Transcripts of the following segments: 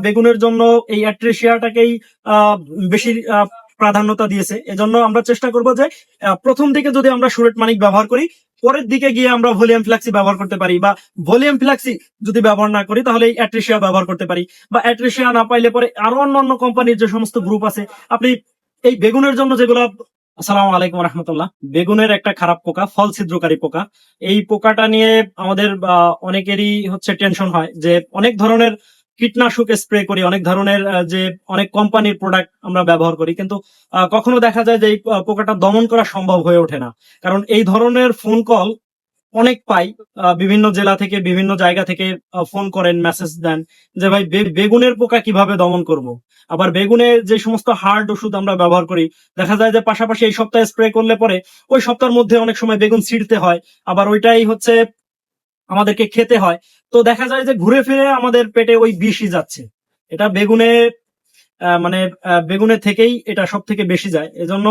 বেগুনের জন্য এই অ্যাট্রেসিয়াটাকেই বেশি প্রাধান্যতা দিয়েছে। এজন্য আমরা চেষ্টা করব যে প্রথম দিকে যদি আমরা সুরেট মানিক ব্যবহার করি, পরের দিকে গিয়ে আমরা ভলিউম ফ্ল্যাক্সি ব্যবহার করতে পারি, বা ভলিউম ফ্ল্যাক্সি যদি ব্যবহার না করি তাহলে এই অ্যাট্রেসিয়া ব্যবহার করতে পারি, বা অ্যাট্রেসিয়া না পাইলে পরে আরো অন্যান্য কোম্পানির যে সমস্ত গ্রুপ আছে আপনি এই বেগুনের জন্য যেগুলো। আসসালামু আলাইকুম রহমতুল্লাহ। বেগুনের একটা খারাপ পোকা ফল ছিদ্রকারী পোকা। এই পোকাটা নিয়ে আমাদের অনেকেরই হচ্ছে টেনশন হয় যে অনেক ধরনের কীটনাশক স্প্রে করি, অনেক ধরনের যে অনেক কোম্পানির প্রোডাক্ট আমরা ব্যবহার করি, কিন্তু কখনো দেখা যায় যে এই পোকাটা দমন করা সম্ভব হয়ে ওঠে না। কারণ এই ধরনের ফোন কল অনেক পাই, বিভিন্ন জেলা থেকে বিভিন্ন জায়গা থেকে ফোন করেন, মেসেজ দেন যে ভাই বেগুনের পোকা কিভাবে দমন করব। আবার বেগুনের যে সমস্ত হার্ড ওষুধ আমরা ব্যবহার করি, দেখা যায় যে পাশাপাশি এই সপ্তাহে স্প্রে করলে পরে ওই সপ্তাহের মধ্যে অনেক সময় বেগুন ছিঁড়তে হয়, আবার ওইটাই হচ্ছে আমাদেরকে খেতে হয়। তো দেখা যায় যে ঘুরে ফিরে আমাদের পেটে ওই বিষই যাচ্ছে। এটা বেগুনে মানে বেগুনের থেকেই এটা সব থেকে বেশি যায়। এজন্য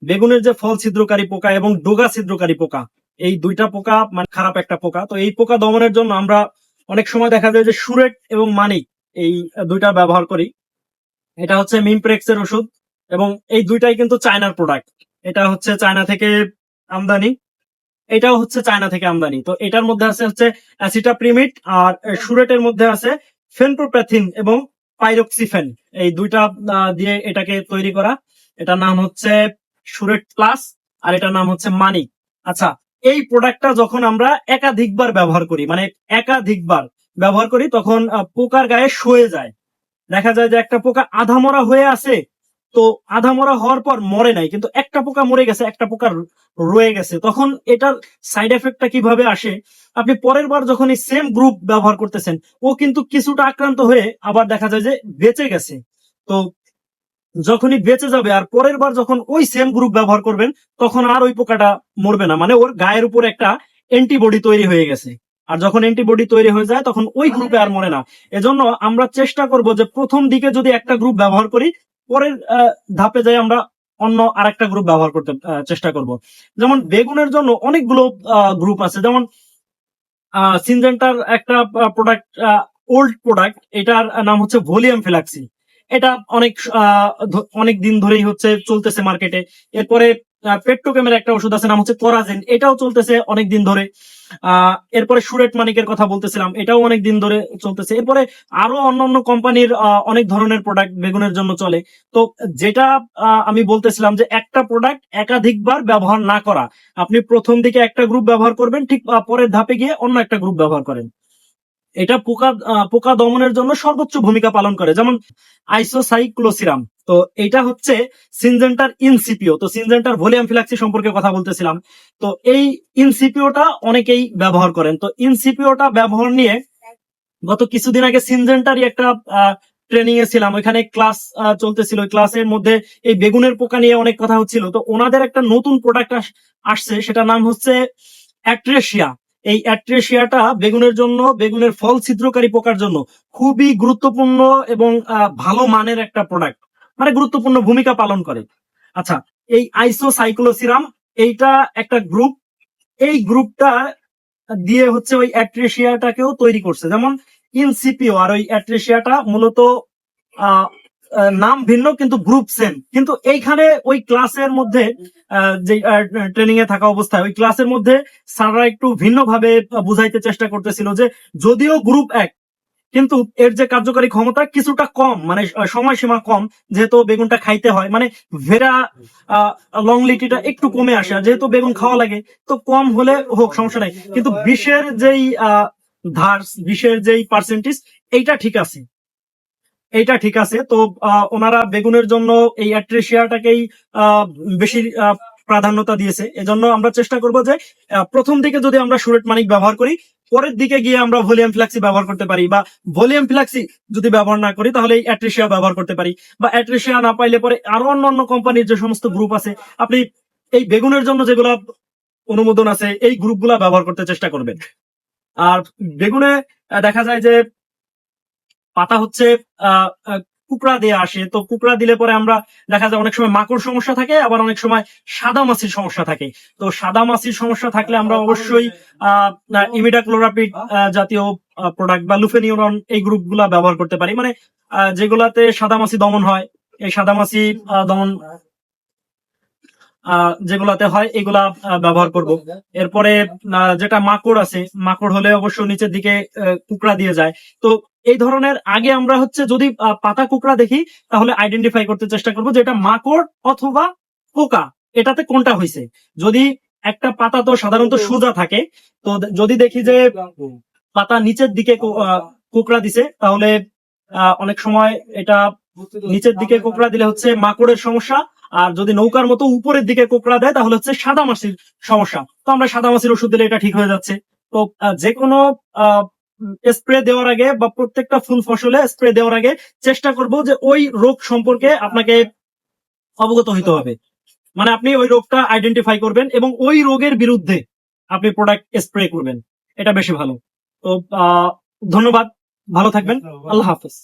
বেগুনের যে ফল ছিদ্রকারী পোকা এবং ডোগা ছিদ্রকারী পোকা, এই দুইটা পোকা মানে খারাপ একটা পোকা। তো এই পোকা দমনের জন্য আমরা অনেক সময় দেখা যায় যে সুরেট এবং মানিক এই দুইটা ব্যবহার করি। এটা হচ্ছে মিমপ্রেক্স এর ওষুধ, এবং এই দুইটাই কিন্তু চায়নার প্রোডাক্ট। এটা হচ্ছে চায়না থেকে আমদানি, এটাও হচ্ছে চায়না থেকে আমদানি। তো এটার মধ্যে আছে হচ্ছে অ্যাসিটাপ্রিমিড, আর সুরেটের মধ্যে আছে ফেনপ্রোপ্যাথিন এবং পাইরক্সিফেন। এই দুইটা দিয়ে এটাকে তৈরি করা। এটার নাম হচ্ছে সুরেট প্লাস, আর এটার নাম হচ্ছে মানিক। আচ্ছা, এই প্রোডাক্টটা যখন আমরা একাধিকবার ব্যবহার করি, মানে একাধিকবার ব্যবহার করি, তখন পোকার গায়ে শুয়ে যায়। দেখা যায় যে একটা পোকা আধা মরা হয়ে আছে, তো আধা মরা হওয়ার পর মরে নাই, কিন্তু একটা পোকা মরে গেছে, একটা পোকা রয়ে গেছে। তখন এটার সাইড এফেক্টটা কিভাবে আসে, আপনি পরের বার যখন এই সেম গ্রুপ ব্যবহার করতেছেন, ও কিন্তু কিছুটা আক্রান্ত হয়ে আবার দেখা যায় যে বেঁচে গেছে। তো যখনই বেঁচে যাবে আর পরের বার যখন ওই সেম গ্রুপ ব্যবহার করবেন, তখন আর ওই পোকাটা মরবে না, মানে ওর গায়ের উপর একটা অ্যান্টিবডি তৈরি হয়ে গেছে। আর যখন অ্যান্টিবডি তৈরি হয়ে যায় তখন ওই গ্রুপে আর মরে না। এজন্য আমরা চেষ্টা করব যে প্রথম দিকে যদি একটা গ্রুপ ব্যবহার করি, পরের ধাপে যাই আমরা অন্য আরেকটা গ্রুপ ব্যবহার করতে চেষ্টা করব। যেমন বেগুনের জন্য অনেকগুলো গ্রুপ আছে, যেমন সিনজেন্টার একটা প্রোডাক্ট, ওল্ড প্রোডাক্ট, এটার নাম হচ্ছে ভলিউম ফ্ল্যাক্সি। এটা অনেক দিন ধরেই হচ্ছে চলতেছে মার্কেটে। এরপরে পেট্রোকেমের একটা ওষুধ আছে, নাম হচ্ছে কোরাজেন, এটাও চলতেছে অনেক দিন ধরে। এরপরে সুরেট মানিকের কথা বলতেছিলাম, এটাও অনেক দিন ধরে চলতেছে। এরপরে আরো অন্যান্য কোম্পানির অনেক ধরনের প্রোডাক্ট বেগুনের জন্য চলে। তো যেটা আমি বলতেছিলাম যে একটা প্রোডাক্ট একাধিকবার ব্যবহার না করা। আপনি প্রথম দিকে একটা গ্রুপ ব্যবহার করবেন, ঠিক পরের ধাপে গিয়ে অন্য একটা গ্রুপ ব্যবহার করেন। এটা পোকা দমনের জন্য সর্বোচ্চ ভূমিকা পালন করে। যেমন আইসোসাইক্লোসিরাম, তো এটা হচ্ছে সিনজেন্টার ইনসিপিও। তো সিনজেন্টার ভলিউম ফ্ল্যাক্সি সম্পর্কে কথা বলতেছিলাম। তো এই ইনসিপিওটা অনেকেই ব্যবহার করেন। তো ইনসিপিওটা ব্যবহার নিয়ে গত কিছুদিন আগে সিনজেন্টারই একটা ট্রেনিং এ ছিলাম, ওইখানে ক্লাস চলতেছিল। ওই ক্লাসের মধ্যে এই বেগুনের পোকা নিয়ে অনেক কথা হচ্ছিল। তো ওনাদের একটা নতুন প্রোডাক্ট আসছে, সেটা নাম হচ্ছে অ্যাট্রেসিয়া। এই অ্যাট্রেসিয়াটা বেগুনের জন্য, বেগুনের ফল ছিদ্রকারী পোকার জন্য খুবই গুরুত্বপূর্ণ এবং ভালো মানের একটা প্রোডাক্ট, মানে গুরুত্বপূর্ণ ভূমিকা পালন করে। আচ্ছা, এই আইসোসাইক্লোসিরাম এইটা একটা গ্রুপ, এই গ্রুপটা দিয়ে হচ্ছে ওই অ্যাট্রেসিয়াটাকেও তৈরি করছে। যেমন ইনসিপিও আর ওই অ্যাট্রেসিয়াটা মূলত আহ নাম ভিন্ন কিন্তু গ্রুপ সেম। কিন্তু এইখানে ওই ক্লাসের মধ্যে যে ট্রেনিং এ থাকা অবস্থায় ওই ক্লাসের মধ্যে স্যাররা একটু ভিন্নভাবে বুঝাইতে চেষ্টা করতেছিল যে যদিও গ্রুপ এক, কিন্তু এর যে কার্যকারী ক্ষমতা কিছুটা কম, মানে সময়সীমা কম, যেহেতু বেগুনটা খাইতে হয়, মানে ভেরা লংলিটিটা একটু কমে আসে। আর যেহেতু বেগুন খাওয়া লাগে, তো কম হলে হোক, সমস্যা নাই, কিন্তু বিষের যেই ধার, বিষের যেই পার্সেন্টেজ, এইটা ঠিক আছে, এইটা ঠিক আছে। তো ওনারা বেগুনের জন্য এই অ্যাট্রেসিয়াটাকেই বেশি প্রাধান্যতা দিয়েছে। এজন্য আমরা চেষ্টা করব যে প্রথম দিকে যদি আমরা সুরেট মানিক ব্যবহার করি, পরের দিকে গিয়ে আমরা ভলিউম ফ্ল্যাক্সি ব্যবহার করতে পারি, বা ভলিউম ফ্ল্যাক্সি যদি ব্যবহার না করি তাহলে এই অ্যাট্রেসিয়া ব্যবহার করতে পারি, বা অ্যাট্রেসিয়া না পাইলে পরে আরো অন্যান্য কোম্পানির যে সমস্ত গ্রুপ আছে, আপনি এই বেগুনের জন্য যেগুলো অনুমোদন আছে এই গ্রুপগুলা ব্যবহার করতে চেষ্টা করবেন। আর বেগুনে দেখা যায় যে পাতা হচ্ছে কুকড়া দিয়ে আসে। তো কুকড়া দিলে পরে আমরা দেখা যায় অনেক সময় মাকড় সমস্যা থাকে, আবার অনেক সময় সাদা মাছির সমস্যা থাকে। তো সাদা মাছির সমস্যা থাকলে আমরা অবশ্যই ইমিডাক্লোরাপিড জাতীয় প্রোডাক্ট বা লুফেনিউরন এই গ্রুপগুলা ব্যবহার করতে পারি। মানে যেগুলাতে সাদামাছি দমন হয়, এই সাদামাছি দমন যেগুলাতে হয় এগুলা ব্যবহার করব। এরপরে যেটা মাকড় আছে, মাকড় হলে অবশ্য নিচের দিকে কুকড়া দিয়ে যায়। তো এই ধরনের আগে আমরা হচ্ছে যদি পাতা কুকড়া দেখি তাহলে আইডেন্টিফাই করতে চেষ্টা করব যে এটা মাকড় অথবা পোকা, এটাতে কোনটা হয়েছে। যদি একটা পাতা তো সাধারণত সোজা থাকে, তো যদি দেখি যে পাতা নিচের দিকে কোকড়া দিছে তাহলে অনেক সময় এটা নিচের দিকে কোকড়া দিলে হচ্ছে মাকড়ের সমস্যা। আর যদি নৌকার মতো উপরের দিকে কোকড়া দেয় তাহলে হচ্ছে সাদা মাছির সমস্যা। তো আমরা সাদা মাছির ওষুধ দিলে এটা ঠিক হয়ে যাচ্ছে। তো যে কোনো স্প্রে দেওয়ার আগে বা প্রত্যেকটা ফুল ফসলে স্প্রে দেওয়ার আগে চেষ্টা করব যে ওই রোগ সম্পর্কে আপনাকে অবগত হইতে হবে। মানে আপনি ওই রোগটা আইডেন্টিফাই করবেন এবং ওই রোগের বিরুদ্ধে আপনি প্রোডাক্ট স্প্রে করবেন, এটা বেশি ভালো। তো ধন্যবাদ, ভালো থাকবেন, আল্লাহ হাফেজ।